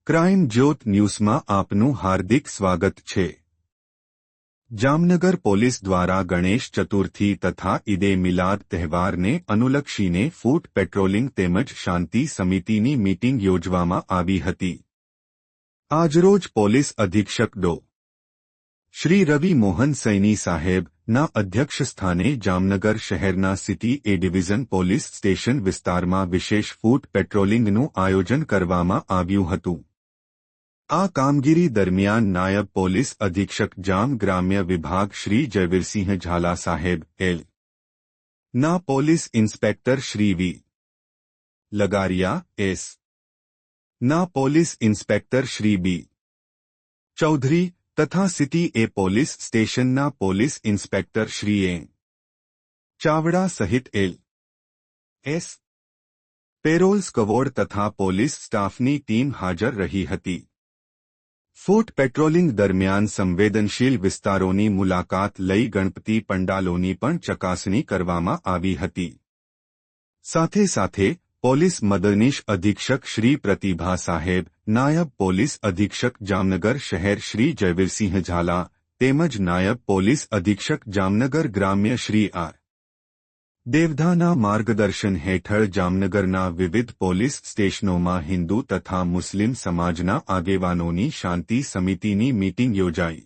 Crime જ્યોત ન્યૂઝમાં આપનું હાર્દિક સ્વાગત છે। જામનગર પોલીસ દ્વારા ગણેશ ચતુર્થી તથા ઈદે મિલાદ તહેવારને અનુલક્ષીને ફૂટ પેટ્રોલિંગ તેમજ શાંતિ સમિતિની મીટિંગ યોજવામાં આવી હતી। આજરોજ પોલીસ અધિક્ષક ડો. શ્રી રવિ મોહન સૈની સાહેબના અધ્યક્ષસ્થાને જામનગર શહેરના સિટી એ ડિવિઝન પોલીસ સ્ટેશન વિસ્તારમાં વિશેષ ફૂટ પેટ્રોલિંગનું આયોજન કરવામાં આવ્યું હતું। આ કામગીરી દરમિયાન નાયબ પોલીસ અધિક્ષક જામ ગ્રામ્ય વિભાગ શ્રી જયવીરસિંહ ઝાલા સાહેબ એલ. ના પોલીસ ઇન્સ્પેક્ટર શ્રી વી. લગારિયા એસ. ના પોલીસ ઇન્સ્પેક્ટર શ્રી બી. ચૌધરી તથા સિટી એ પોલીસ સ્ટેશનના પોલીસ ઇન્સ્પેક્ટર શ્રી એ. ચાવડા સહિત એલ. એસ. પેરોલ સ્ક્વોડ તથા પોલીસ સ્ટાફની ટીમ હાજર રહી હતી। ફૂટ પેટ્રોલિંગ દરમિયાન સંવેદનશીલ વિસ્તારોની મુલાકાત લઈ ગણપતિ પંડાલોની પણ ચકાસણી કરવામાં આવી હતી। સાથે સાથે પોલીસ મદદનીશ અધિક્ષક શ્રી પ્રતિભા સાહેબ, નાયબ પોલીસ અધિક્ષક જામનગર શહેર શ્રી જયવીરસિંહ ઝાલા તેમજ નાયબ પોલીસ અધિક્ષક જામનગર ગ્રામ્ય શ્રી આર. દેવધાના માર્ગદર્શન હેઠળ જામનગરના વિવિધ પોલીસ સ્ટેશનોમાં હિન્દુ તથા મુસ્લિમ સમાજના આગેવાનોની શાંતિ સમિતિની મીટિંગ યોજાઈ।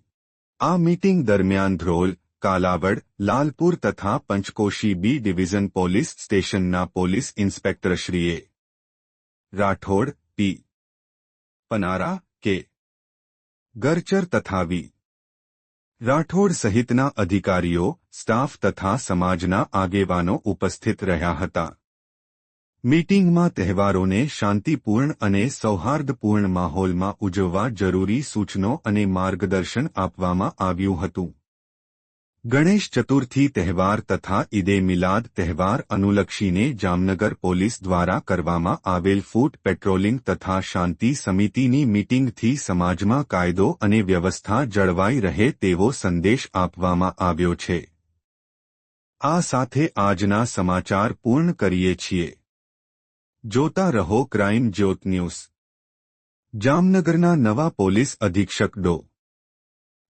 આ મીટિંગ દરમિયાન ધ્રોલ, કાલાવડ, લાલપુર તથા પંચકોશી બી ડિવિઝન પોલીસ સ્ટેશનના પોલીસ ઇન્સ્પેક્ટરશ્રીએ રાઠોડ, પી. પનારા, કે. ગરચર તથા વી. રાઠોડ સહિતના અધિકારીઓ, સ્ટાફ તથા સમાજના આગેવાનો ઉપસ્થિત રહ્યા હતા। મીટિંગમાં તહેવારોને શાંતિપૂર્ણ અને સૌહાર્દપૂર્ણ માહોલમાં ઉજવવા જરૂરી સૂચનો અને માર્ગદર્શન આપવામાં આવ્યું હતું। ગણેશ ચતુર્થી તહેવાર તથા ઈદે મિલાદ તહેવાર અનુલક્ષીને જામનગર પોલીસ દ્વારા કરવામાં આવેલ ફૂટ પેટ્રોલિંગ તથા શાંતિ સમિતિની મીટિંગથી સમાજમાં કાયદો અને વ્યવસ્થા જળવાઈ રહે તેવો સંદેશ આપવામાં આવ્યો છે। આ સાથે આજના સમાચાર પૂર્ણ કરીએ છીએ। જોતા રહો ક્રાઇમ જ્યોત ન્યૂઝ। જામનગરના નવા પોલીસ અધિક્ષક ડો.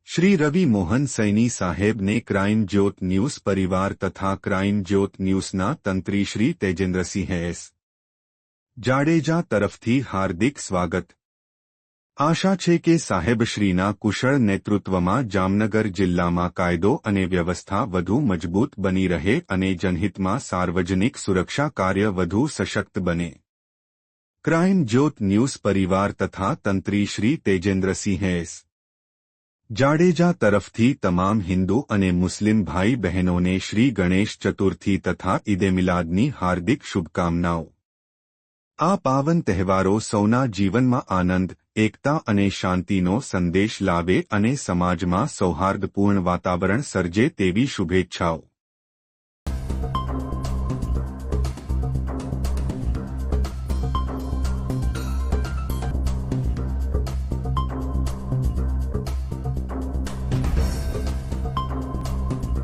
શ્રી રવિ મોહન સૈની સાહેબને ક્રાઇમ જ્યોત ન્યૂઝ પરિવાર તથા ક્રાઇમ જ્યોત ન્યૂઝના તંત્રી શ્રી તેજેન્દ્રસિંહ એસ. જાડેજા તરફથી હાર્દિક સ્વાગત। આશા છે કે સાહેબશ્રીના કુશળ નેતૃત્વમાં જામનગર જિલ્લામાં કાયદો અને વ્યવસ્થા વધુ મજબૂત બની રહે અને જનહિતમાં સાર્વજનિક સુરક્ષા કાર્ય વધુ સશક્ત બને। ક્રાઇમ જ્યોત ન્યૂઝ પરિવાર તથા તંત્રી શ્રી તેજેન્દ્રસિંહ એસ. જાડેજા તરફથી તમામ હિન્દુ અને મુસ્લિમ ભાઈ બહેનોને શ્રી ગણેશ ચતુર્થી તથા ઈદે મિલાદની હાર્દિક શુભકામનાઓ। આ પાવન તહેવારો સૌના જીવનમાં આનંદ, એકતા અને શાંતિનો સંદેશ લાવે અને સમાજમાં સૌહાર્દપૂર્ણ વાતાવરણ સર્જે તેવી શુભેચ્છાઓ।